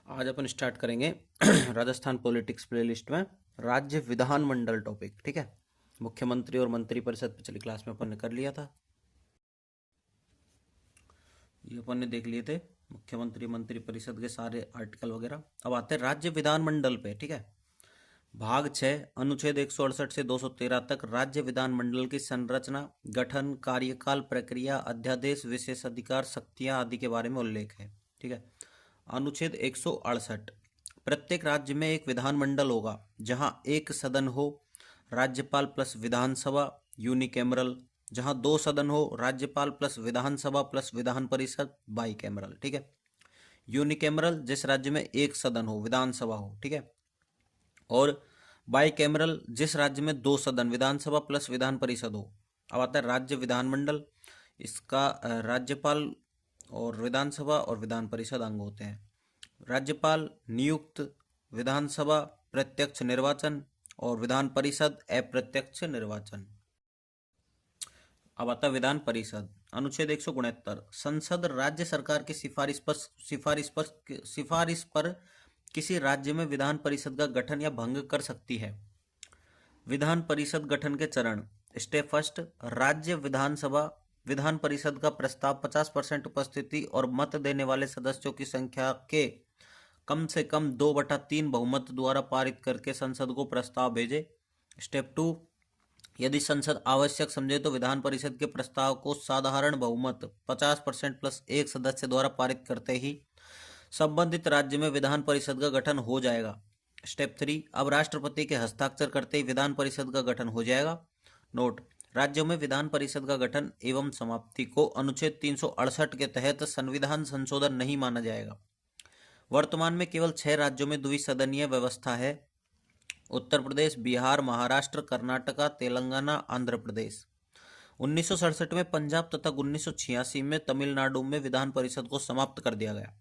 आज अपन स्टार्ट करेंगे Rajasthan politics playlist में राज्य विधानमंडल टॉपिक। ठीक है, मुख्यमंत्री और मंत्री परिषद पिछली क्लास में अपन ने कर लिया था, ये अपन ने देख लिए थे मुख्यमंत्री मंत्री परिषद के सारे आर्टिकल वगैरह। अब आते हैं राज्य विधानमंडल पे। ठीक है, भाग 6 अनुच्छेद 168 से 213 तक राज्य विधानमंडल की संरचना, गठन, कार्यकाल, प्रक्रिया, अध्यादेश, विशेषाधिकार, शक्तियां आदि के बारे में उल्लेख है। ठीक है, अनुच्छेद 168, प्रत्येक राज्य में एक विधानमंडल होगा जहां एक सदन हो, राज्यपाल प्लस विधानसभा यूनिकैमरल, जहां दो सदन हो, राज्यपाल प्लस विधानसभा प्लस विधान परिषद बाईकैमरल। ठीक है, यूनिकैमरल जिस राज्य में एक सदन हो, विधानसभा हो। ठीक है, और बाईकैमरल जिस राज्य में दो सदन, विधानसभा प्लस विधान परिषद हो। अब आता है राज्य विधानमंडल, इसका राज्यपाल और विधानसभा और विधान परिषद अंग होते हैं। राज्यपाल नियुक्त, विधानसभा प्रत्यक्ष निर्वाचन और विधान परिषद अप्रत्यक्ष निर्वाचन। अब आता विधान परिषद, अनुच्छेद 169, संसद राज्य सरकार की सिफारिश पर किसी राज्य में विधान परिषद का गठन या भंग कर सकती है। विधान परिषद गठन के चरण, स्टेप फर्स्ट, राज्य विधानसभा विधान परिषद का प्रस्ताव 50% उपस्थिति और मत देने वाले सदस्यों की संख्या के कम से कम 2/3 बहुमत द्वारा पारित करके संसद को प्रस्ताव भेजे। स्टेप 2, यदि संसद आवश्यक समझे तो विधान परिषद के प्रस्ताव को साधारण बहुमत 50% प्लस एक सदस्य द्वारा पारित करते ही संबंधित राज्य में विधान परिषद का गठन हो जाएगा। स्टेप 3, अब राष्ट्रपति के हस्ताक्षर करते ही विधान परिषद का गठन हो जाएगा। नोट, राज्यों में विधान परिषद का गठन एवं समाप्ति को अनुच्छेद 368 के तहत संविधान संशोधन नहीं माना जाएगा। वर्तमान में केवल 6 राज्यों में द्विसदनीय व्यवस्था है, उत्तर प्रदेश, बिहार, महाराष्ट्र, कर्नाटका, तेलंगाना, आंध्र प्रदेश। 1967 में पंजाब तथा 1986 में तमिलनाडु में विधान परिषद को समाप्त कर दिया गया।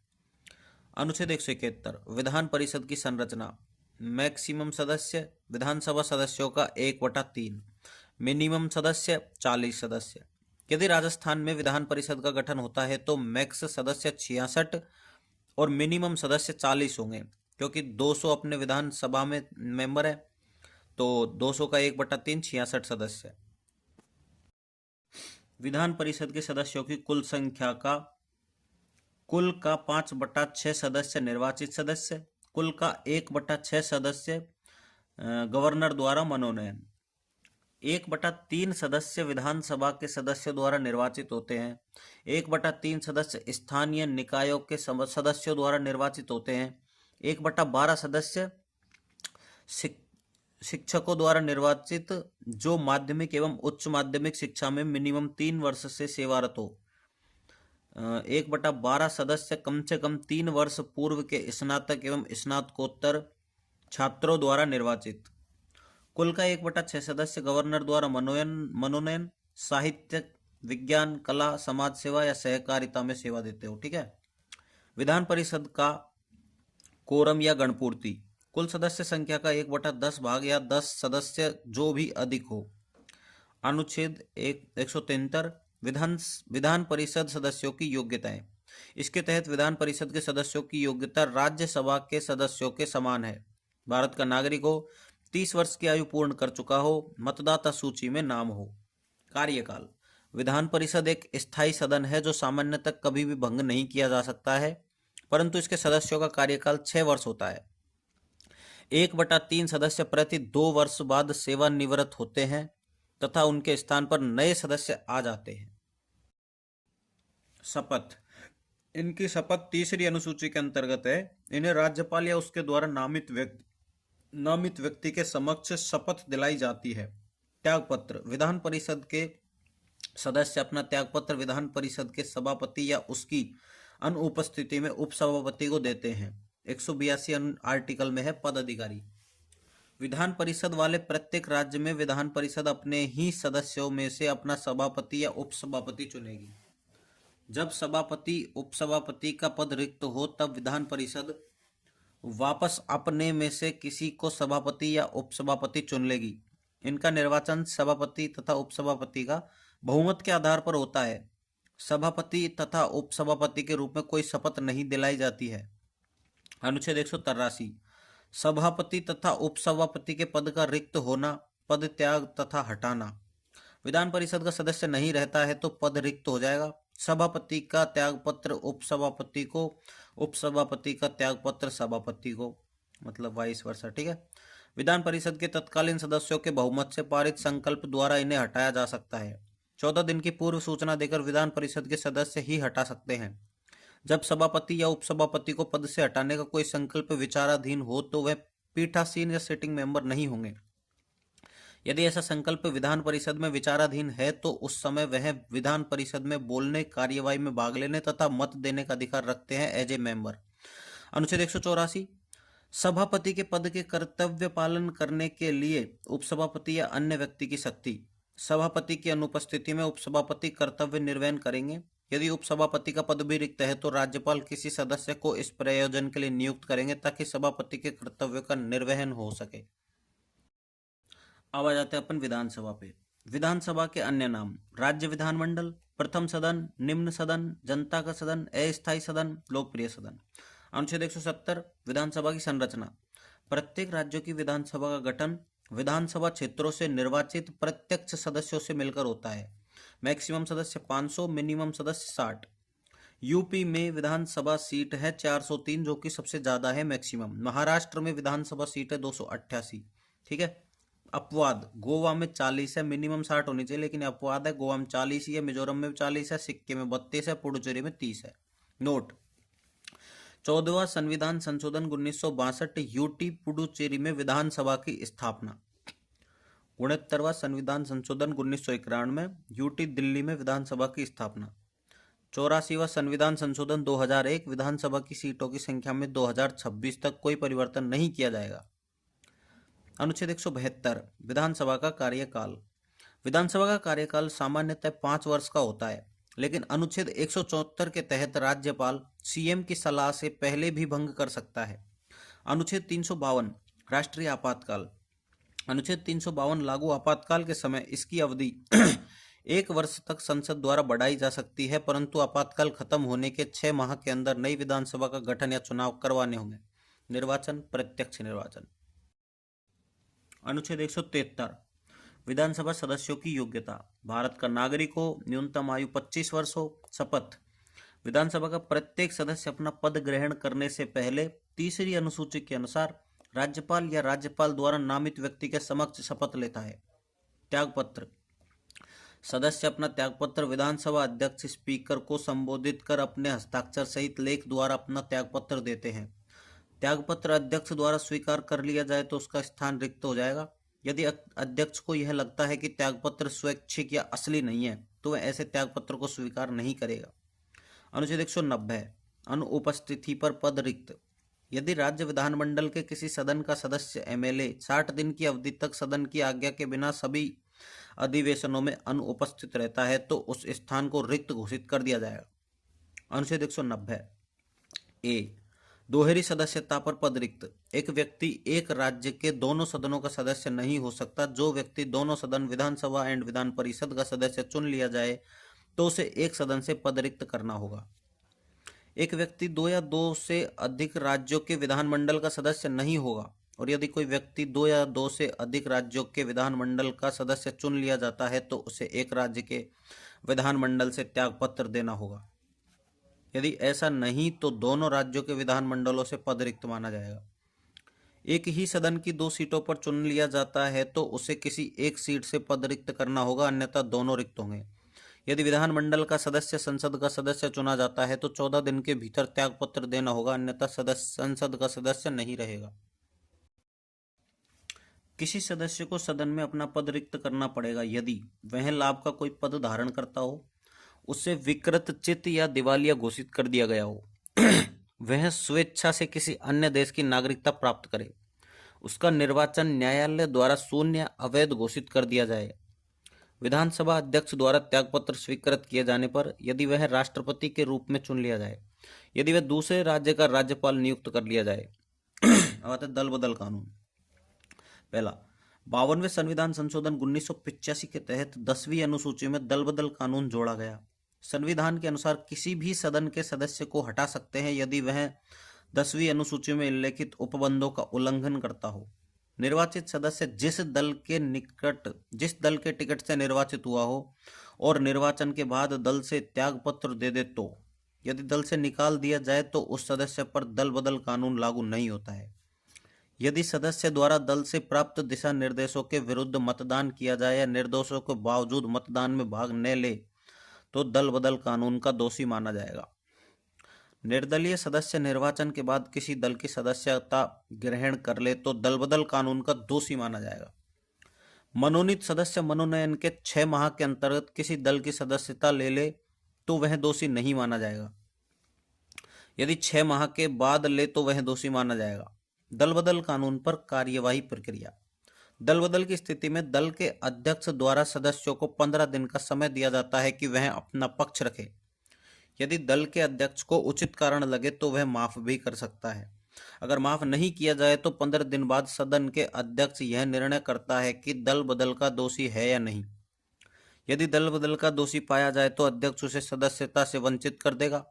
अनुच्छेद 171, विधान परिषद की संरचना, मैक्सिमम सदस्य विधानसभा सदस्यों का 1/3, मिनिमम सदस्य 40 सदस्य। यदि राजस्थान में विधान परिषद का गठन होता है तो मैक्स सदस्य 66 और मिनिमम सदस्य 40 होंगे, क्योंकि 200 अपने विधानसभा में मेंबर है, तो 200 का 1/3 66 सदस्य। विधान परिषद के सदस्यों की कुल संख्या का कुल का 5/6 सदस्य निर्वाचित सदस्य, कुल का 1/6 सदस्य गवर्नर द्वारा मनोनयन, 1/3 सदस्य विधानसभा के सदस्यों द्वारा निर्वाचित होते हैं, 1/3 सदस्य स्थानीय निकायों के सदस्यों द्वारा निर्वाचित होते हैं, 1/12 सदस्य शिक्षकों द्वारा निर्वाचित जो माध्यमिक एवं उच्च माध्यमिक शिक्षा में मिनिमम 3 वर्ष से सेवारत हो, 1/12 सदस्य कम से कम 3 वर्ष पूर्व के स्नातक एवं स्नातकोत्तर छात्रों द्वारा निर्वाचित। कुल का 1/6 सदस्य गवर्नर द्वारा मनोनयन, साहित्य, विज्ञान, कला, समाज सेवा या सहकारिता में सेवा देते हो। ठीक है, विधान परिषद का कोरम या गणपूर्ति, कुल सदस्य संख्या का 1/10 भाग या 10 सदस्य जो भी अधिक हो। अनुच्छेद 173, विधान परिषद सदस्यों की योग्यताएं, इसके तहत विधान परिषद के सदस्यों की योग्यता राज्यसभा के सदस्यों के समान है। भारत का नागरिक हो, 30 वर्ष की आयु पूर्ण कर चुका हो, मतदाता सूची में नाम हो। कार्यकाल, विधान परिषद एक स्थायी सदन है जो सामान्यतः कभी भी भंग नहीं किया जा सकता है, परंतु इसके सदस्यों का कार्यकाल 6 वर्ष होता है। 1/3 सदस्य प्रति 2 वर्ष बाद सेवानिवृत्त होते हैं तथा उनके स्थान पर नए सदस्य आ जाते हैं। शपथ, इनकी शपथ तीसरी अनुसूची के अंतर्गत है। इन्हें राज्यपाल या उसके द्वारा नामित व्यक्ति के समक्ष शपथ दिलाई जाती है। त्यागपत्र, विधान परिषद के सदस्य अपना त्यागपत्र विधान परिषद के सभापति या उसकी अनुपस्थिति में उपसभापति को देते हैं। 182 आर्टिकल में है पद अधिकारी। विधान परिषद वाले प्रत्येक राज्य में विधान परिषद अपने ही सदस्यों में से अपना सभापति या उपसभापति चुनेगी। जब सभापति उपसभापति का पद रिक्त हो तब विधान परिषद वापस अपने में से किसी को सभापति या उपसभापति चुन लेगी। इनका निर्वाचन सभापति तथा उपसभापति का बहुमत के आधार पर होता है। सभापति तथा उपसभापति के रूप में कोई शपथ नहीं दिलाई जाती है। अनुच्छेद 183 सभापति तथा उपसभापति के पद का रिक्त होना, पद त्याग तथा हटाना। विधान परिषद का सदस्य नहीं रहता है तो पद रिक्त हो जाएगा। सभापति का त्याग पत्र उपसभापति को, उपसभापति का त्याग पत्र सभापति को, मतलब वाइस वर्सा। ठीक है। विधान परिषद के तत्कालीन सदस्यों के बहुमत से पारित संकल्प द्वारा इन्हें हटाया जा सकता है। 14 दिन की पूर्व सूचना देकर विधान परिषद के सदस्य ही हटा सकते हैं। जब सभापति या उपसभापति को पद से हटाने का कोई संकल्प विचाराधीन हो तो वह पीठासीन या सिटिंग मेंबर नहीं होंगे। यदि ऐसा संकल्प विधान परिषद में विचाराधीन है तो उस समय वह विधान परिषद में बोलने, कार्यवाही में भाग लेने तथा मत देने का अधिकार रखते हैं एज ए मेंबर। अनुच्छेद 184 सभापति के पद के कर्तव्य पालन करने के लिए उपसभापति या अन्य व्यक्ति की शक्ति। सभापति की अनुपस्थिति में उपसभापति कर्तव्य निर्वहन करेंगे। यदि उपसभापति का पद भी रिक्त है तो राज्यपाल किसी सदस्य को इस प्रयोजन के लिए नियुक्त करेंगे ताकि सभापति के कर्तव्य का निर्वहन हो सके। अब आ जाते हैं अपन विधानसभा पे। विधानसभा के अन्य नाम: राज्य विधानमंडल, प्रथम सदन, निम्न सदन, जनता का सदन, अस्थायी सदन, लोकप्रिय सदन। अनुच्छेद 170 विधानसभा की संरचना। प्रत्येक राज्यों की विधानसभा का गठन विधानसभा क्षेत्रों से निर्वाचित प्रत्यक्ष सदस्यों से मिलकर होता है। मैक्सिमम सदस्य 500, मिनिमम सदस्य 60। यूपी में विधानसभा सीट है 403 जो कि सबसे ज्यादा है मैक्सिमम। महाराष्ट्र में विधानसभा सीट है 288। ठीक है। अपवाद: गोवा में 40 है, मिनिमम 60 होनी चाहिए लेकिन अपवाद है, गोवा में 40 ही है, मिजोरम में 40 है, सिक्किम में 32 है, पुडुचेरी में 30 है। नोट: 14वां संविधान संशोधन 1962 यूटी पुडुचेरी में विधानसभा की स्थापना। 69वां संविधान संशोधन 1991 यूटी दिल्ली में विधानसभा की स्थापना। 84वां संविधान संशोधन 2001 विधानसभा की सीटों की संख्या में 2026 तक कोई परिवर्तन नहीं किया जाएगा। अनुच्छेद 172 विधानसभा का कार्यकाल। विधानसभा का कार्यकाल सामान्यतः 5 वर्ष का होता है लेकिन अनुच्छेद 174 के तहत राज्यपाल सीएम की सलाह से पहले भी भंग कर सकता है। अनुच्छेद 352 राष्ट्रीय आपातकाल। अनुच्छेद 352 लागू आपातकाल के समय इसकी अवधि 1 वर्ष तक संसद द्वारा बढ़ाई जा सकती है परंतु आपातकाल खत्म होने के 6 माह के अंदर नई विधानसभा का गठन या चुनाव करवाने होंगे। निर्वाचन: प्रत्यक्ष निर्वाचन। अनुच्छेद 173 विधानसभा सदस्यों की योग्यता। भारत का नागरिक हो, न्यूनतम आयु 25 वर्ष हो। शपथ: विधानसभा का प्रत्येक सदस्य अपना पद ग्रहण करने से पहले 3री अनुसूची के अनुसार राज्यपाल या राज्यपाल द्वारा नामित व्यक्ति के समक्ष शपथ लेता है। त्यागपत्र: सदस्य अपना त्यागपत्र विधानसभा अध्यक्ष स्पीकर को संबोधित कर अपने हस्ताक्षर सहित लेख द्वारा अपना त्यागपत्र देते हैं। त्यागपत्र अध्यक्ष द्वारा स्वीकार कर लिया जाए तो उसका स्थान रिक्त हो जाएगा। यदि अध्यक्ष को यह लगता है कि त्यागपत्र स्वैच्छिक या असली नहीं है तो वह ऐसे त्यागपत्र को स्वीकार नहीं करेगा। अनुच्छेद 190 अनुपस्थिति पर पद रिक्त। यदि राज्य विधानमंडल के किसी सदन का सदस्य एमएलए 60 दिन की अवधि तक सदन की आज्ञा के बिना सभी अधिवेशनों में अनुपस्थित रहता है तो उस स्थान को रिक्त घोषित कर दिया जाएगा। अनुच्छेद 190 ए दोहरी सदस्यता पर पद रिक्त। एक व्यक्ति एक राज्य के दोनों सदनों का सदस्य नहीं हो सकता। जो व्यक्ति दोनों सदन विधानसभा एंड विधान परिषद का सदस्य चुन लिया जाए तो उसे एक सदन से पद रिक्त करना होगा। एक व्यक्ति 2 या 2 से अधिक राज्यों के विधानमंडल का सदस्य नहीं होगा और यदि कोई व्यक्ति 2 या 2 से अधिक राज्यों के विधानमंडल का सदस्य चुन लिया जाता है तो उसे एक राज्य के विधानमंडल से त्यागपत्र देना होगा। यदि ऐसा नहीं तो दोनों राज्यों के विधानमंडलों से पद रिक्त माना जाएगा। एक ही सदन की 2 सीटों पर चुन लिया जाता है तो उसे किसी एक सीट से पद रिक्त करना होगा अन्यथा दोनों रिक्त होंगे। यदि विधानमंडल का सदस्य संसद का सदस्य चुना जाता है तो 14 दिन के भीतर त्यागपत्र देना होगा अन्यथा संसद का सदस्य नहीं रहेगा। किसी सदस्य को सदन में अपना पद रिक्त करना पड़ेगा यदि वह लाभ का कोई पद धारण करता हो, उसे विकृत चित्त या दिवालिया घोषित कर दिया गया हो, वह स्वेच्छा से किसी अन्य देश की नागरिकता प्राप्त करे, उसका निर्वाचन न्यायालय द्वारा शून्य या अवैध घोषित कर दिया जाए, विधानसभा अध्यक्ष द्वारा त्यागपत्र स्वीकृत किए जाने पर यदि वह राष्ट्रपति के रूप में चुन लिया जाए, यदि वह दूसरे राज्य का राज्यपाल नियुक्त कर लिया जाए। अब दल बदल कानून। पहला, 52वें संविधान संशोधन 1985 के तहत 10वीं अनुसूची में दल बदल कानून जोड़ा गया। संविधान के अनुसार किसी भी सदन के सदस्य को हटा सकते हैं यदि वह 10वीं अनुसूची में उल्लेखित उपबंधों का उल्लंघन करता हो। निर्वाचित सदस्य जिस दल के टिकट से निर्वाचित हुआ हो और निर्वाचन के बाद दल से त्याग पत्र दे दे तो यदि दल से निकाल दिया जाए तो उस सदस्य पर दल बदल कानून लागू नहीं होता है। यदि सदस्य द्वारा दल से प्राप्त दिशा निर्देशों के विरुद्ध मतदान किया जाए या निर्दोषों के बावजूद मतदान में भाग न ले तो दल बदल कानून का दोषी माना जाएगा। निर्दलीय सदस्य निर्वाचन के बाद किसी दल की सदस्यता ग्रहण कर ले तो दल बदल कानून का दोषी माना जाएगा। मनोनीत सदस्य मनोनयन के 6 माह के अंतर्गत किसी दल की सदस्यता ले ले तो वह दोषी नहीं माना जाएगा। यदि 6 माह के बाद ले तो वह दोषी माना जाएगा। दल बदल कानून पर कार्यवाही प्रक्रिया। दल बदल की स्थिति में दल के अध्यक्ष द्वारा सदस्यों को 15 दिन का समय दिया जाता है कि वह अपना पक्ष रखे। यदि दल के अध्यक्ष को उचित कारण लगे तो वह माफ भी कर सकता है। अगर माफ नहीं किया जाए तो 15 दिन बाद सदन के अध्यक्ष यह निर्णय करता है कि दल बदल का दोषी है या नहीं। यदि दल बदल का दोषी पाया जाए तो अध्यक्ष उसे सदस्यता से वंचित कर देगा।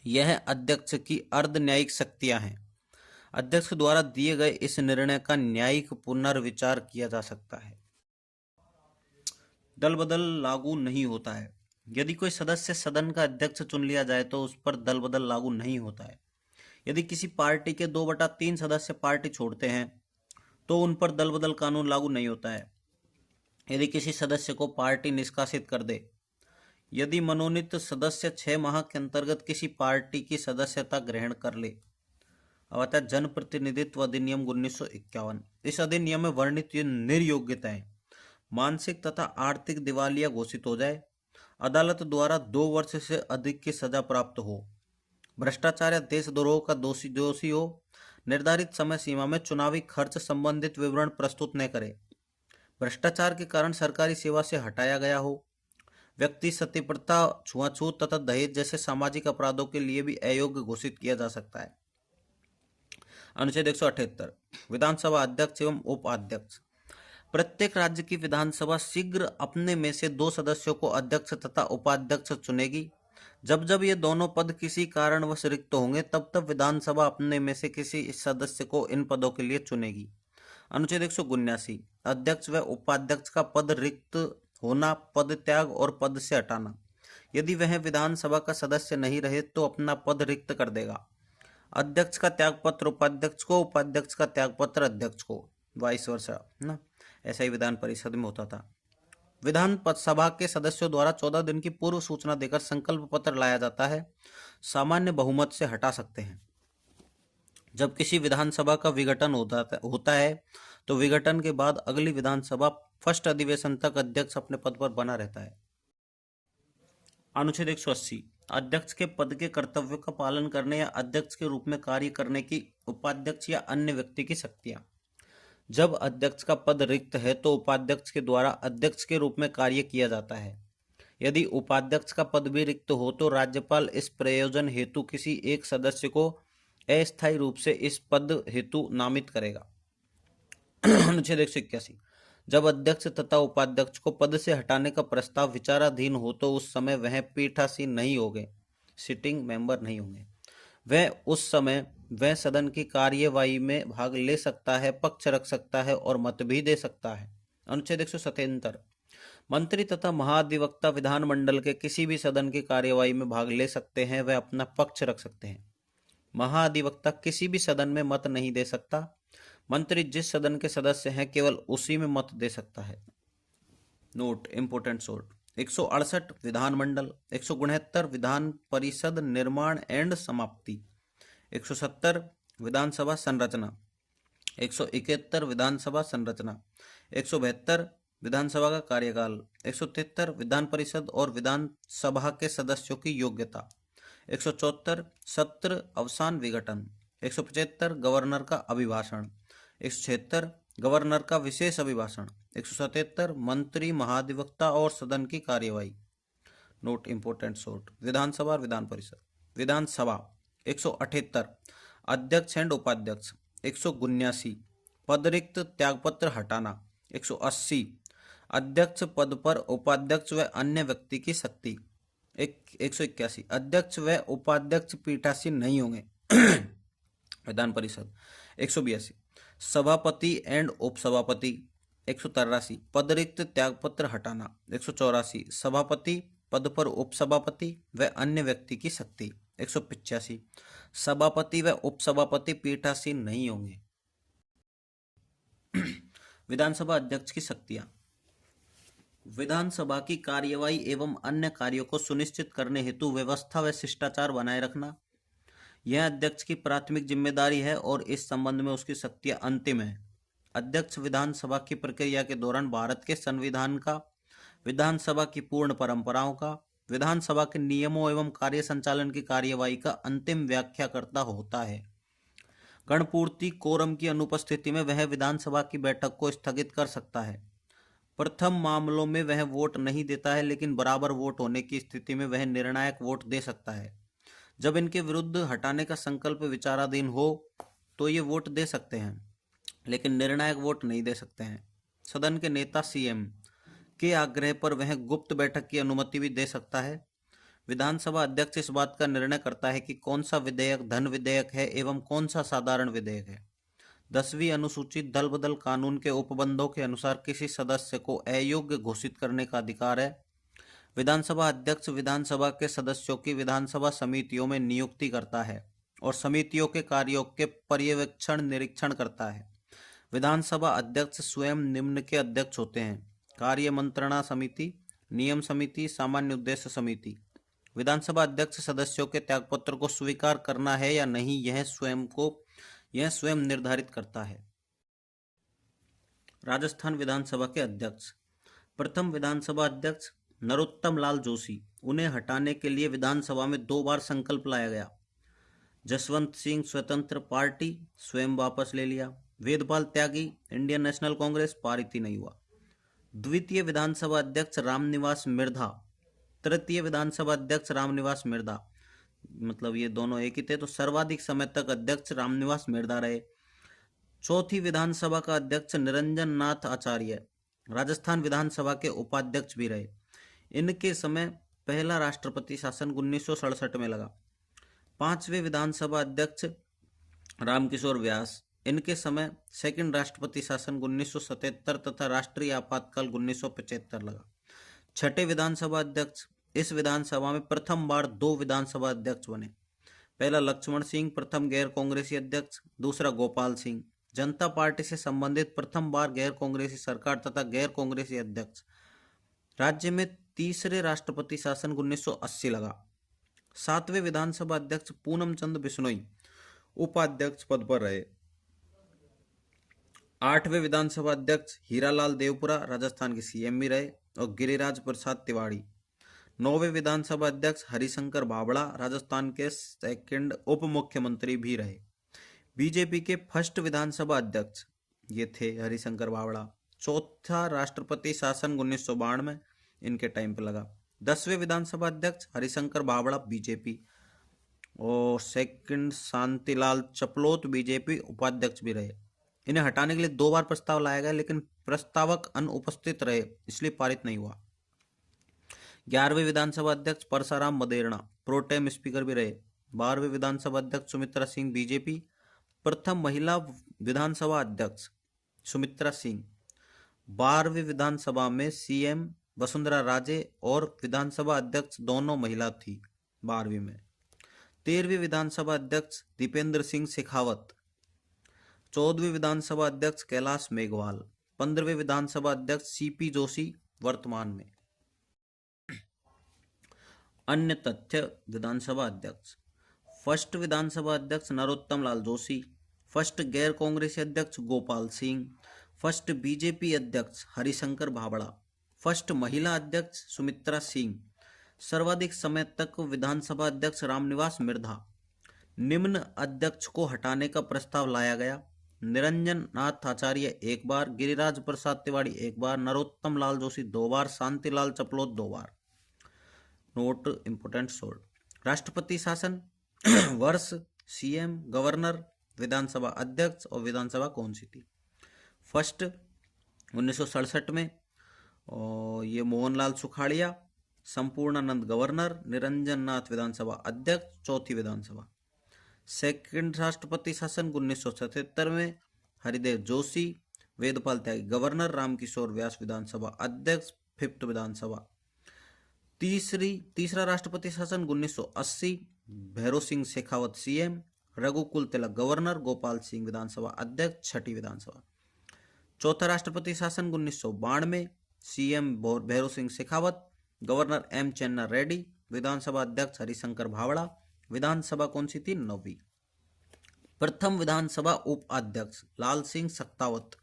यह अध्यक्ष की अर्ध न्यायिक शक्तियां हैं। अध्यक्ष द्वारा दिए गए इस निर्णय का न्यायिक पुनर्विचार किया जा सकता है। दल बदल लागू नहीं होता है। यदि कोई सदस्य सदन का अध्यक्ष चुन लिया जाए तो उस पर दल बदल लागू नहीं होता है। यदि किसी पार्टी के 2/3 सदस्य पार्टी छोड़ते हैं तो उन पर दल बदल कानून लागू नहीं होता है। यदि किसी सदस्य को पार्टी निष्कासित कर दे। यदि मनोनीत सदस्य 6 माह के अंतर्गत किसी पार्टी की सदस्यता ग्रहण कर ले। अब आता है जन प्रतिनिधित्व अधिनियम 1951। इस अधिनियम में वर्णित ये निर्योग्यताएं मानसिक तथा आर्थिक दिवालिया घोषित हो जाए, अदालत द्वारा 2 वर्ष से अधिक की सजा प्राप्त हो, भ्रष्टाचार या देशद्रोह का दोषी हो, निर्धारित समय सीमा में चुनावी खर्च संबंधित विवरण प्रस्तुत न करे, भ्रष्टाचार के कारण सरकारी सेवा से हटाया गया हो, व्यक्ति सती प्रथा, छुआछूत तथा दहेज जैसे सामाजिक अपराधों के लिए भी अयोग्य घोषित किया जा सकता है। अनुच्छेद 178 विधानसभा अध्यक्ष एवं उपाध्यक्ष। प्रत्येक राज्य की विधानसभा शीघ्र अपने में से 2 सदस्यों को अध्यक्ष तथा उपाध्यक्ष चुनेगी। जब जब ये दोनों पद किसी कारणवश रिक्त होंगे तब तब विधानसभा अपने में से किसी सदस्य को इन पदों के लिए चुनेगी। अनुच्छेद 179 अध्यक्ष व उपाध्यक्ष का पद रिक्त होना, पद त्याग और पद से हटाना। यदि वह विधानसभा का सदस्य नहीं रहे तो अपना पद रिक्त कर देगा। अध्यक्ष का त्यागपत्र उपाध्यक्ष को, उपाध्यक्ष का त्यागपत्र अध्यक्ष को, वाइस वर्सा ना। ऐसा ही विधान परिषद में होता था। विधान सभा के सदस्यों द्वारा 14 दिन की पूर्व सूचना देकर संकल्प पत्र लाया जाता है। सामान्य बहुमत से हटा सकते हैं। जब किसी विधानसभा का विघटन होता है तो विघटन के बाद अगली विधानसभा फर्स्ट अधिवेशन तक अध्यक्ष अपने पद पर बना रहता है। अनुच्छेद 180 अध्यक्ष के पद के कर्तव्यों का पालन करने या अध्यक्ष के रूप में कार्य करने की उपाध्यक्ष या अन्य व्यक्ति की शक्तियां। जब अध्यक्ष का पद रिक्त है तो उपाध्यक्ष के द्वारा अध्यक्ष के रूप में कार्य किया जाता है। यदि उपाध्यक्ष का पद भी रिक्त हो तो राज्यपाल इस प्रयोजन हेतु किसी एक सदस्य को अस्थायी रूप से इस पद हेतु नामित करेगा। अनुच्छेद 181 जब अध्यक्ष तथा उपाध्यक्ष को पद से हटाने का प्रस्ताव विचाराधीन हो तो उस समय वह पीठासीन नहीं होंगे, सिटिंग मेंबर नहीं होंगे। वह उस समय वह सदन की कार्यवाही में भाग ले सकता है, पक्ष रख सकता है और मत भी दे सकता है। अनुच्छेद 177 मंत्री तथा महाधिवक्ता विधानमंडल के किसी भी सदन की कार्यवाही में भाग ले सकते हैं, वह अपना पक्ष रख सकते हैं। महाधिवक्ता किसी भी सदन में मत नहीं दे सकता। मंत्री जिस सदन के सदस्य हैं केवल उसी में मत दे सकता है। नोट इंपोर्टेंट शोर्ट 168 विधानमंडल, 169 विधान परिषद निर्माण एंड समाप्ति, 170 विधानसभा संरचना, 171 विधानसभा संरचना, 172 विधानसभा का कार्यकाल, 173 विधान परिषद और विधानसभा के सदस्यों की योग्यता, 174 सत्र अवसान विघटन, 175 गवर्नर का अभिभाषण, 176 गवर्नर का विशेष अभिभाषण, 177 मंत्री महाधिवक्ता और सदन की कार्यवाही। नोट इंपोर्टेंट शोर्ट विधानसभा और विधान परिषद। विधानसभा 178 अध्यक्ष एंड उपाध्यक्ष, 179 पद रिक्त त्यागपत्र हटाना, 180 अध्यक्ष पद पर उपाध्यक्ष व अन्य व्यक्ति की शक्ति, 181 अध्यक्ष व उपाध्यक्ष पीठासीन नहीं होंगे। विधान परिषद। 182 सभापति एंड उपसभापति। 183 पद रिक्त त्यागपत्र हटाना। 184 सभापति पद पर उपसभापति व अन्य व्यक्ति की शक्ति। 185 सभापति व उपसभापति पीठासीन नहीं होंगे। विधानसभा अध्यक्ष की शक्तियां। विधानसभा की कार्यवाही एवं अन्य कार्यों को सुनिश्चित करने हेतु व्यवस्था व शिष्टाचार बनाए रखना यह अध्यक्ष की प्राथमिक जिम्मेदारी है और इस संबंध में उसकी शक्तियां अंतिम है। अध्यक्ष विधानसभा की प्रक्रिया के दौरान भारत के संविधान का, विधानसभा की पूर्ण परंपराओं का, विधानसभा के नियमों एवं कार्य संचालन की कार्यवाही का अंतिम व्याख्याकर्ता होता है। गणपूर्ति कोरम की अनुपस्थिति में वह विधानसभा की बैठक को स्थगित कर सकता है। प्रथम मामलों में वह वोट नहीं देता है, लेकिन बराबर वोट होने की स्थिति में वह निर्णायक वोट दे सकता है। जब इनके विरुद्ध हटाने का संकल्प विचाराधीन हो तो ये वोट दे सकते हैं, लेकिन निर्णायक वोट नहीं दे सकते हैं। सदन के नेता सीएम के आग्रह पर वह गुप्त बैठक की अनुमति भी दे सकता है। विधानसभा अध्यक्ष इस बात का निर्णय करता है कि कौन सा विधेयक धन विधेयक है एवं कौन सा साधारण विधेयक है। 10वीं अनुसूची दल बदल कानून के उपबंधों के अनुसार किसी सदस्य को अयोग्य घोषित करने का अधिकार है। विधानसभा अध्यक्ष विधानसभा के सदस्यों की विधानसभा समितियों में नियुक्ति करता है और समितियों के कार्यों के पर्यवेक्षण निरीक्षण करता है। विधानसभा अध्यक्ष स्वयं निम्न के अध्यक्ष होते हैं: कार्य मंत्रणा समिति, नियम समिति, सामान्य उद्देश्य समिति। विधानसभा अध्यक्ष सदस्यों के त्यागपत्र को स्वीकार करना है या नहीं यह स्वयं निर्धारित करता है। राजस्थान विधानसभा के अध्यक्ष। प्रथम विधानसभा अध्यक्ष नरोत्तम लाल जोशी। उन्हें हटाने के लिए विधानसभा में 2 बार संकल्प लाया गया। जसवंत सिंह स्वतंत्र पार्टी स्वयं वापस ले लिया। वेदपाल त्यागी इंडियन नेशनल कांग्रेस पारित ही नहीं हुआ। द्वितीय विधानसभा अध्यक्ष रामनिवास मिर्धा। तृतीय विधानसभा अध्यक्ष रामनिवास मिर्धा, मतलब ये दोनों एक ही थे, तो सर्वाधिक समय तक अध्यक्ष रामनिवास मिर्धा रहे। चौथी विधानसभा का अध्यक्ष निरंजन नाथ आचार्य राजस्थान विधानसभा के उपाध्यक्ष भी रहे। इनके समय पहला राष्ट्रपति शासन 1967 में लगा। पांचवें विधानसभा अध्यक्ष रामकिशोर व्यास। इनके समय सेकंड राष्ट्रपति शासन 1977 तथा राष्ट्रीय आपातकाल 1975 लगा। छठे विधानसभा अध्यक्ष। इस विधानसभा में प्रथम बार 2 विधानसभा अध्यक्ष बने। पहला लक्ष्मण सिंह, प्रथम गैर कांग्रेसी अध्यक्ष, दूसरा गोपाल सिंह। जनता पार्टी से संबंधित प्रथम बार गैर कांग्रेसी सरकार तथा गैर कांग्रेसी अध्यक्ष। राज्य में तीसरे राष्ट्रपति शासन 1980 लगा। 7वें विधानसभा अध्यक्ष पूनम चंद बिश्नोई उपाध्यक्ष पद पर रहे। 8वें विधानसभा अध्यक्ष हीरालाल देवपुरा राजस्थान के सीएम भी रहे और गिरिराज प्रसाद तिवारी। 9वें विधानसभा अध्यक्ष हरिशंकर बावड़ा राजस्थान के सेकंड उप मुख्यमंत्री भी रहे। बीजेपी के फर्स्ट विधानसभा अध्यक्ष ये थे हरिशंकर बावड़ा। चौथा राष्ट्रपति शासन 1992 में इनके टाइम पे लगा। 10वें विधानसभा अध्यक्ष हरिशंकर बावड़ा बीजेपी और सेकंड शांतिलाल चपलोत बीजेपी उपाध्यक्ष भी रहे। इन्हें हटाने के लिए 2 बार प्रस्ताव लाया गया, लेकिन प्रस्तावक अनुपस्थित रहे, इसलिए पारित नहीं हुआ। 11वें विधानसभा अध्यक्ष परसाराम मदेरणा प्रोटेम स्पीकर भी रहे। 12वें विधानसभा अध्यक्ष सुमित्रा सिंह बीजेपी। प्रथम महिला विधानसभा अध्यक्ष सुमित्रा सिंह। 12वीं विधानसभा में सीएम वसुंधरा राजे और विधानसभा अध्यक्ष दोनों महिला थी 12वीं में। 13वीं विधानसभा अध्यक्ष दीपेंद्र सिंह शेखावत। 14वीं विधानसभा अध्यक्ष कैलाश मेघवाल। 15वें विधानसभा अध्यक्ष सीपी जोशी वर्तमान में। अन्य तथ्य विधानसभा अध्यक्ष। फर्स्ट विधानसभा अध्यक्ष नरोत्तम लाल जोशी। फर्स्ट गैर कांग्रेसी अध्यक्ष गोपाल सिंह। फर्स्ट बीजेपी अध्यक्ष हरिशंकर बावड़ा। फर्स्ट महिला अध्यक्ष सुमित्रा सिंह। सर्वाधिक समय तक विधानसभा अध्यक्ष रामनिवास मिर्धा। निम्न अध्यक्ष को हटाने का प्रस्ताव लाया गया: निरंजन नाथ आचार्य 1 बार, गिरिराज प्रसाद तिवारी 1 बार, नरोत्तम लाल जोशी 2 बार, शांतिलाल चपलोत 2 बार। Note important sold. राष्ट्रपति शासन वर्ष, सीएम, गवर्नर, विधानसभा अध्यक्ष और विधानसभा कौन सी थी। फर्स्ट 1967 में और ये मोहनलाल सुखाड़िया, संपूर्णानंद गवर्नर, निरंजन नाथ विधानसभा अध्यक्ष, चौथी विधानसभा। सेकंड राष्ट्रपति शासन 1977 में हरिदेव जोशी, वेदपाल त्यागी गवर्नर, रामकिशोर व्यास विधानसभा अध्यक्ष, फिफ्थ विधानसभा। तीसरा राष्ट्रपति शासन 1980, भैरों सिंह शेखावत सीएम, रघुकुल तिलक गवर्नर, गोपाल सिंह विधानसभा अध्यक्ष, छठी विधानसभा। चौथा राष्ट्रपति शासन 1992, CM Bhairon Singh Shekhawat, governor M Channa Reddy, विधानसभा अध्यक्ष हरिशंकर भावड़ा। विधानसभा कौन सी थी? 9वीं। प्रथम विधानसभा उपाध्यक्ष लाल सिंह सक्तावत,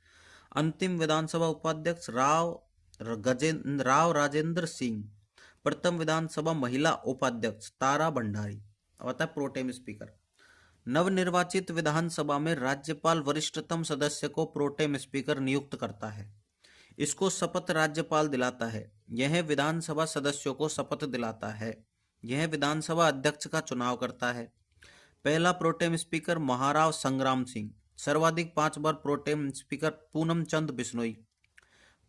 अंतिम विधानसभा उपाध्यक्ष राव राजेंद्र सिंह, प्रथम विधानसभा महिला उपाध्यक्ष तारा भंडारी। अब प्रोटेम स्पीकर। नवनिर्वाचित विधानसभा में राज्यपाल वरिष्ठतम सदस्य को प्रोटेम स्पीकर नियुक्त करता है। इसको शपथ राज्यपाल दिलाता है। यह विधानसभा सदस्यों को शपथ दिलाता है। यह विधानसभा अध्यक्ष का चुनाव करता है। पहला प्रोटेम स्पीकर महाराव संग्राम सिंह, सर्वाधिक 5 बार प्रोटेम स्पीकर पूनम चंद बिश्नोई।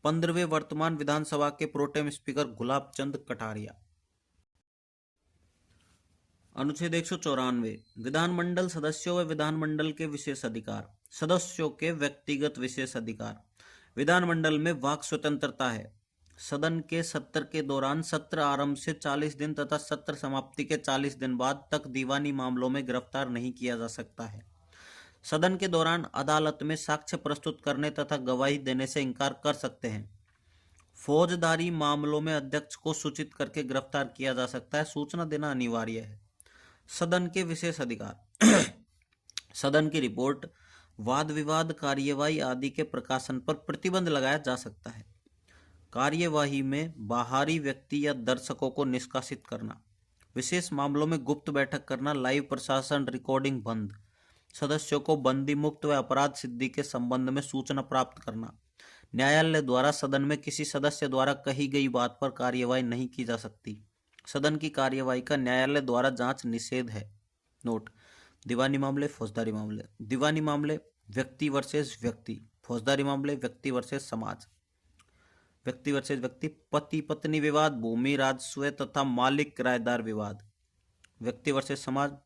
15वें वर्तमान विधानसभा के प्रोटेम स्पीकर गुलाब चंद कटारिया। अनुच्छेद 194 विधानमंडल सदस्यों व विधानमंडल के विशेष अधिकार। सदस्यों के व्यक्तिगत विशेष अधिकार। विधानमंडल में वाक स्वतंत्रता है। सदन के सत्र के दौरान सत्र आरंभ से 40 दिन तथा सत्र समाप्ति के 40 दिन बाद तक दीवानी मामलों में गिरफ्तार नहीं किया जा सकता है। सदन के दौरान अदालत में साक्ष्य प्रस्तुत करने तथा गवाही देने से इनकार कर सकते हैं। फौजदारी मामलों में अध्यक्ष को सूचित करके गिरफ्तार किया जा सकता है। सूचना देना अनिवार्य है। सदन के विशेष अधिकार। सदन की रिपोर्ट, वाद विवाद, कार्यवाही आदि के प्रकाशन पर प्रतिबंध लगाया जा सकता है। कार्यवाही में बाहरी व्यक्ति या दर्शकों को निष्कासित करना। विशेष मामलों में गुप्त बैठक करना, लाइव प्रशासन, रिकॉर्डिंग बंद। सदस्यों को बंदी मुक्त व अपराध सिद्धि के संबंध में सूचना प्राप्त करना। न्यायालय द्वारा सदन में किसी सदस्य द्वारा कही गई बात पर कार्यवाही नहीं की जा सकती। सदन की कार्यवाही का न्यायालय द्वारा जांच निषेध है। नोट: दीवानी मामले, फौजदारी मामले। दीवानी मामले व्यक्ति वर्सेस व्यक्ति, फौजदारी मामले व्यक्ति वर्सेस समाज। व्यक्ति वर्सेस व्यक्ति, पति पत्नी विवाद, भूमि राजस्व तथा मालिक किराएदार विवाद। व्यक्ति वर्सेस समाज,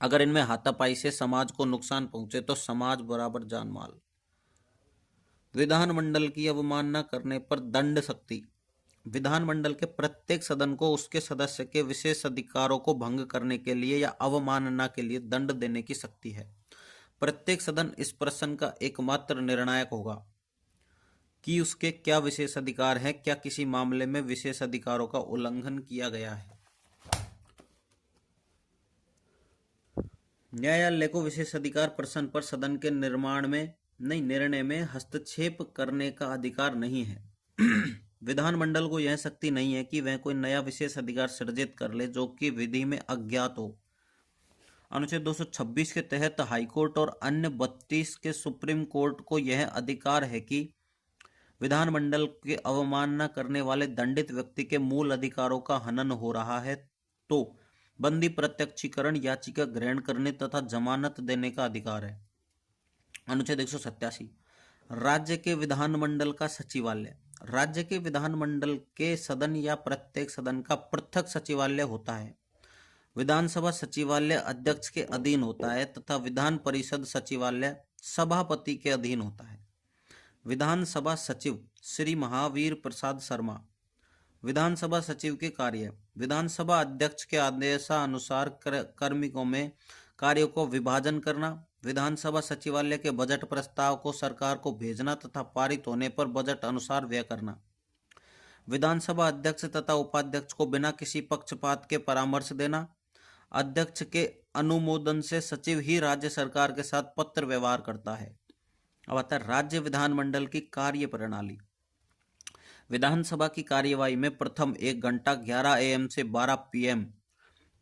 अगर इनमें हाथापाई से समाज को नुकसान पहुंचे तो समाज बराबर जान माल। विधानमंडल की अवमानना करने पर दंड शक्ति। विधानमंडल के प्रत्येक सदन को उसके सदस्य के विशेष अधिकारों को भंग करने के लिए या अवमानना के लिए दंड देने की शक्ति है। प्रत्येक सदन इस प्रश्न का एकमात्र निर्णायक होगा कि उसके क्या विशेष अधिकार हैं, क्या किसी मामले में विशेष अधिकारों का उल्लंघन किया गया है। न्यायालय को विशेष अधिकार प्रश्न पर सदन के निर्णय में हस्तक्षेप करने का अधिकार नहीं है। विधानमंडल को यह शक्ति नहीं है कि वह कोई नया विशेष अधिकार सृजित कर ले जो कि विधि में अज्ञात हो। अनुच्छेद 226 के तहत हाईकोर्ट और अन्य 32 के सुप्रीम कोर्ट को यह अधिकार है कि विधानमंडल के अवमानना करने वाले दंडित व्यक्ति के मूल अधिकारों का हनन हो रहा है तो बंदी प्रत्यक्षीकरण याचिका ग्रहण करने तथा जमानत देने का अधिकार है। अनुच्छेद 187 राज्य के विधानमंडल का सचिवालय। राज्य के विधानमंडल के सदन या प्रत्येक सदन का पृथक सचिवालय होता है। विधानसभा सचिवालय अध्यक्ष के अधीन होता है तथा विधान परिषद सचिवालय सभापति के अधीन होता है। विधानसभा सचिव श्री महावीर प्रसाद शर्मा। विधानसभा सचिव के कार्य: विधानसभा अध्यक्ष के आदेशानुसार कार्मिकों में कार्यों को विभाजन करना, विधानसभा सचिवालय के बजट प्रस्ताव को सरकार को भेजना तथा पारित होने पर बजट अनुसार व्यय करना, विधानसभा अध्यक्ष तथा उपाध्यक्ष को बिना किसी पक्षपात के परामर्श देना, अध्यक्ष के अनुमोदन से सचिव ही राज्य सरकार के साथ पत्र व्यवहार करता है। अब आता है राज्य विधानमंडल की कार्य प्रणाली। विधानसभा की कार्यवाही में प्रथम 1 घंटा 11 AM से 12 PM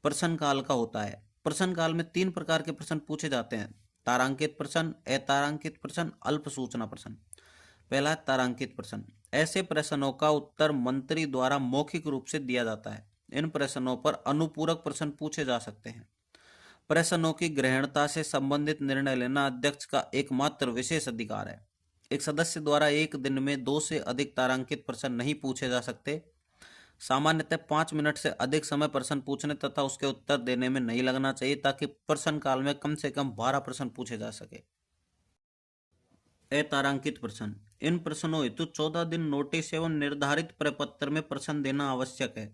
प्रश्नकाल का होता है। प्रश्नकाल में 3 प्रकार के प्रश्न पूछे जाते हैं: तारांकित प्रश्न, अतारांकित प्रश्न, अल्प सूचना प्रश्न। पहला तारांकित प्रश्न। ऐसे प्रश्नों का उत्तर मंत्री द्वारा मौखिक रूप से दिया जाता है। इन प्रश्नों पर अनुपूरक प्रश्न पूछे जा सकते हैं। प्रश्नों की ग्रहणता से संबंधित निर्णय लेना अध्यक्ष का एकमात्र विशेष अधिकार है। एक सदस्य द्वारा एक दिन में 2 से अधिक तारांकित प्रश्न नहीं पूछे जा सकते। सामान्यतः 5 मिनट से अधिक समय प्रश्न पूछने तथा उसके उत्तर देने में नहीं लगना चाहिए, ताकि प्रश्न काल में कम से कम 12 प्रश्न पूछे जा सके। अतारांकित प्रश्न। इन प्रश्नों हेतु 14 दिन नोटिस एवं निर्धारित प्रपत्र में प्रश्न देना आवश्यक है।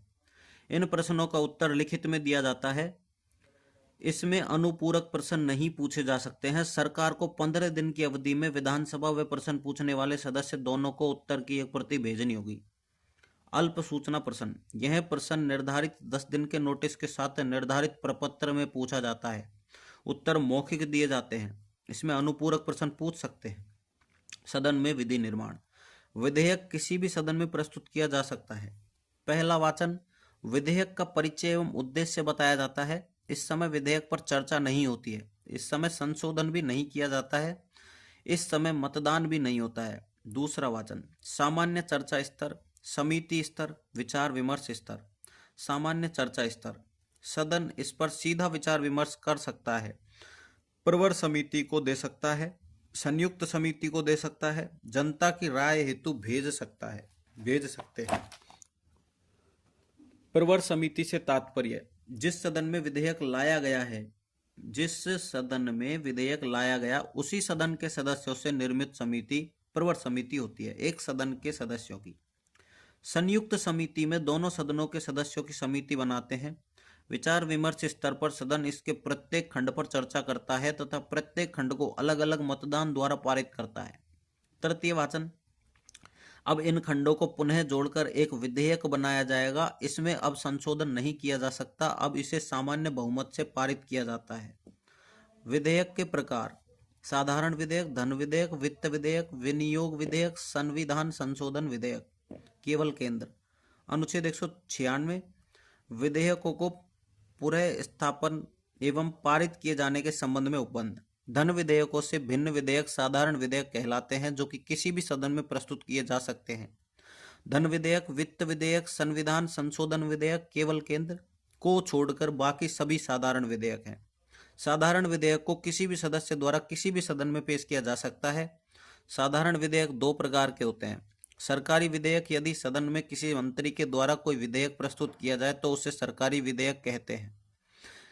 इन प्रश्नों का उत्तर लिखित में दिया जाता है। इसमें अनुपूरक प्रश्न नहीं पूछे जा सकते हैं। सरकार को 15 दिन की अवधि में विधानसभा व प्रश्न पूछने वाले सदस्य दोनों को उत्तर की एक प्रति भेजनी होगी। अल्प सूचना प्रश्न। यह प्रश्न निर्धारित 10 दिन के नोटिस के साथ निर्धारित प्रपत्र में पूछा जाता है। उत्तर मौखिक दिए जाते हैं। इसमें अनुपूरक प्रश्न पूछ सकते हैं। सदन में विधि निर्माण। विधेयक किसी भी सदन में प्रस्तुत किया जा सकता है। पहला वाचन। विधेयक का परिचय एवं उद्देश्य बताया जाता है। इस समय विधेयक पर चर्चा नहीं होती है। इस समय संशोधन भी नहीं किया जाता है। इस समय मतदान भी नहीं होता है। दूसरा वाचन। सामान्य चर्चा स्तर, समिति स्तर, विचार विमर्श स्तर। सामान्य चर्चा स्तर। सदन इस पर सीधा विचार विमर्श कर सकता है, प्रवर समिति को दे सकता है, संयुक्त समिति को दे सकता है, जनता की राय हेतु भेज सकते हैं। प्रवर समिति से तात्पर्य जिस सदन में विधेयक लाया गया उसी सदन के सदस्यों से निर्मित समिति प्रवर समिति होती है, एक सदन के सदस्यों की। संयुक्त समिति में दोनों सदनों के सदस्यों की समिति बनाते हैं। विचार विमर्श स्तर पर सदन इसके प्रत्येक खंड पर चर्चा करता है तथा प्रत्येक खंड को अलग अलग मतदान द्वारा पारित करता है। तृतीय वाचन। अब इन खंडों को पुनः जोड़कर एक विधेयक बनाया जाएगा। इसमें अब संशोधन नहीं किया जा सकता। अब इसे सामान्य बहुमत से पारित किया जाता है। विधेयक के प्रकार। साधारण विधेयक, धन विधेयक, वित्त विधेयक, विनियोग विधेयक, संविधान संशोधन विधेयक। केवल केंद्र। अनुच्छेद 196 विधेयकों को पुनः स्थापन एवं पारित किए जाने के संबंध में उपबंध। धन विधेयकों से भिन्न विधेयक साधारण विधेयक कहलाते हैं, जो कि किसी भी सदन में प्रस्तुत किए जा सकते हैं। धन विधेयक, वित्त विधेयक, संविधान संशोधन विधेयक, केवल केंद्र को छोड़कर बाकी सभी साधारण विधेयक हैं। साधारण विधेयक को किसी भी सदस्य द्वारा किसी भी सदन में पेश किया जा सकता है। साधारण विधेयक दो प्रकार के होते हैं। सरकारी विधेयक। यदि सदन में किसी मंत्री के द्वारा कोई विधेयक प्रस्तुत किया जाए तो उसे सरकारी विधेयक कहते हैं।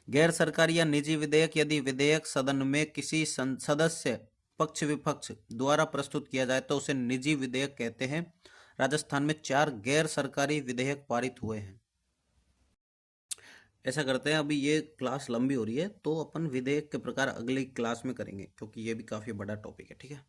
गैर सरकारी या निजी विधेयक। यदि विधेयक सदन में किसी सदस्य पक्ष विपक्ष द्वारा प्रस्तुत किया जाए तो उसे निजी विधेयक कहते हैं। राजस्थान में 4 गैर सरकारी विधेयक पारित हुए हैं। ऐसा करते हैं, अभी ये क्लास लंबी हो रही है तो अपन विधेयक के प्रकार अगली क्लास में करेंगे, क्योंकि ये भी काफी बड़ा टॉपिक है। ठीक है।